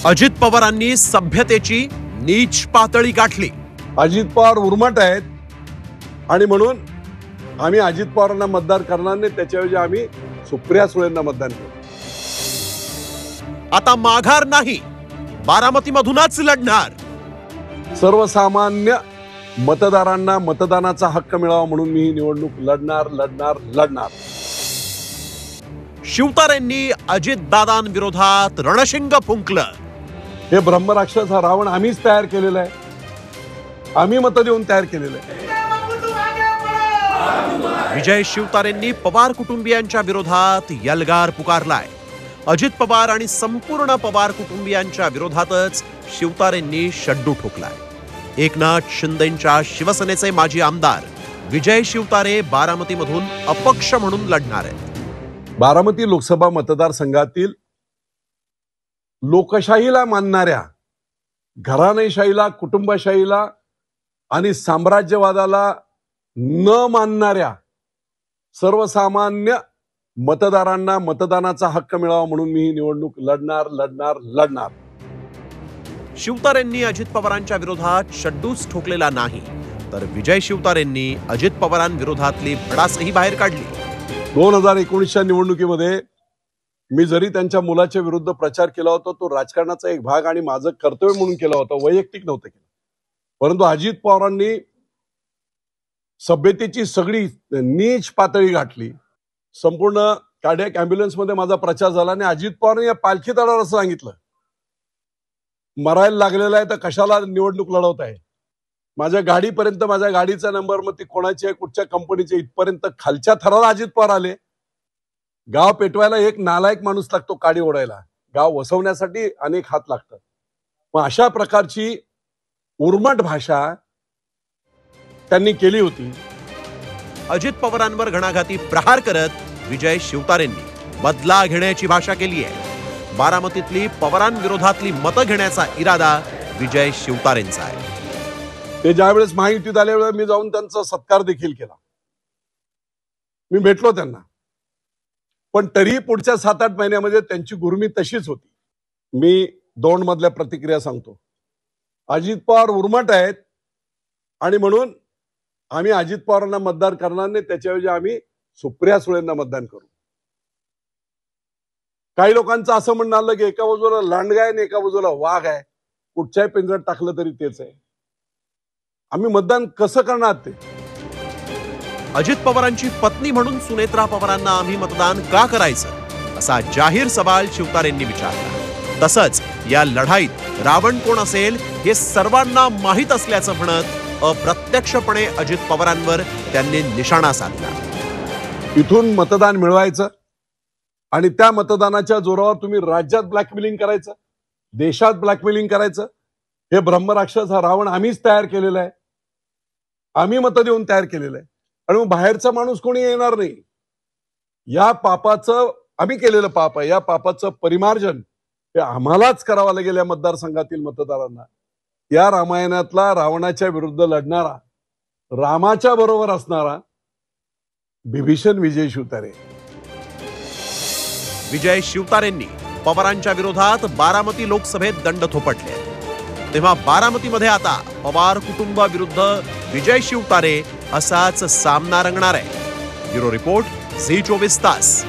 अजित पवारांनी सभ्यतेची नीच पातळी गाठली। अजित पवार उर्मट आहेत आणि म्हणून आम्ही अजित पवारांना मतदान करणार नाही, त्याच्याऐवजी आम्ही सुप्रिया सुळेंना मतदान करू। आता माघार नाही, बारामतीमधूनच लढणार। सर्वसामान्य मतदारांना मतदानाचा हक्क मिळावा म्हणून मी ही निवडणूक लढणार। शिवतारेंनी अजितदादांविरोधात रणशिंग फुंकलं। हे ब्रह्मराक्षस हा रावण आम्हीच तयार केलेला आहे, आम्ही मत देऊन तयार केलेलं आहे। विजय शिवतारेंनी पवार कुटुंबियांच्या विरोधात यलगार पुकारलाय। अजित पवार आणि संपूर्ण पवार कुटुंबियांच्या विरोधातच शिवतारेंनी शड्डू ठोकलाय। एकनाथ शिंदेंच्या शिवसेनेचे माजी आमदार विजय शिवतारे बारामतीमधून अपक्ष म्हणून लढणार आहेत। बारामती लोकसभा मतदारसंघातील लोकशाहीला मानणाऱ्या, घराणेशाहीला, कुटुंबशाहीला आणि साम्राज्यवादाला न मानणाऱ्या सर्वसामान्य मतदारांना मतदानाचा हक्क मिळावा म्हणून मी ही निवडणूक लढणार। शिवतारेंनी अजित पवारांच्या विरोधात शड्डूच ठोकलेला नाही, तर विजय शिवतारेंनी अजित पवारांविरोधातली भडासही बाहेर काढली। 2019च्या निवडणुकीमध्ये मी जरी त्यांच्या मुलाच्या विरुद्ध प्रचार केला होता, तो राजकारणाचा एक भाग आणि माझं कर्तव्य म्हणून केला होता, वैयक्तिक नव्हतं केलं। परंतु अजित पवारांनी सभ्यतेची सगळी नीच पातळी गाठली। संपूर्ण कार्डियक ॲम्ब्युलन्स मध्ये माझा प्रचार झाला आणि अजित पवारांनी या पालखी तळावर असं सांगितलं, मरायला लागलेला आहे तर कशाला निवडणूक लढवत आहे। माझ्या गाडीपर्यंत, माझ्या गाडीचा नंबर, मग ती कोणाची आहे, कुठच्या कंपनीची, इथपर्यंत खालच्या थराला अजित पवार आले। गाव पेटवायला एक नालायक माणूस लागतो, काडी ओढायला गाव वसवण्यासाठी अनेक हात लागतात। मग अशा प्रकारची उर्मट भाषा त्यांनी केली होती। अजित पवारांवर घणाघाती प्रहार करत विजय शिवतारेंनी बदला घेण्याची भाषा केली आहे। बारामतीतली पवारांविरोधातली मतं घेण्याचा इरादा विजय शिवतारेंचा आहे। ते ज्यावेळेस महायुतीत आल्यावेळेस मी जाऊन त्यांचा सत्कार देखील केला, मी भेटलो त्यांना। पण तरी पुढच्या 7-8 महिन्यामध्ये त्यांची गुरमी तशीच होती। मी दोन मधल्या प्रतिक्रिया सांगतो। अजित पवार उर्मट आहेत आणि म्हणून आम्ही अजित पवारांना मतदान करणार नाही, त्याच्याऐवजी आम्ही सुप्रिया सुळेंना मतदान करू। काही लोकांचं असं म्हणणं आलं की एका बाजूला लांडगा आहे आणि एका बाजूला वाघ आहे, कुठच्याही पिंजऱ्यात टाकलं तरी तेच आहे। आम्ही मतदान कसं करणार ते? अजित पवारांची पत्नी म्हणून सुनेत्रा पवारांना आम्ही मतदान का करायचं, असा जाहीर सवाल शिवतारेंनी विचारला। तसंच या लढाईत रावण कोण असेल हे सर्वांना माहीत असल्याचं म्हणत अप्रत्यक्षपणे अजित पवारांवर त्यांनी निशाणा साधला। इथून मतदान मिळवायचं आणि त्या मतदानाच्या जोरावर तुम्ही राज्यात ब्लॅकमेलिंग करायचं, देशात ब्लॅकमेलिंग करायचं। हे ब्रह्मराक्षस हा रावण आम्हीच तयार केलेला आहे, आम्ही मत देऊन तयार केलेलं आहे आणि मग बाहेरचा माणूस कोणी येणार नाही। या पापाचं, आम्ही केलेलं पाप आहे, या पापाचं परिमार्जन हे आम्हालाच करावं लागेल। या मतदारसंघातील मतदारांना या रामायणातला रावणाच्या विरुद्ध लढणारा, रामाच्या बरोबर असणारा बिभीषण विजय शिवतारे। विजय शिवतारेंनी पवारांच्या विरोधात बारामती लोकसभेत दंड थोपटले, तेव्हा बारामतीमध्ये आता पवार कुटुंबाविरुद्ध विजय शिवतारे असाच सामना रंगणार आहे। ब्युरो रिपोर्ट, झी 24 तास।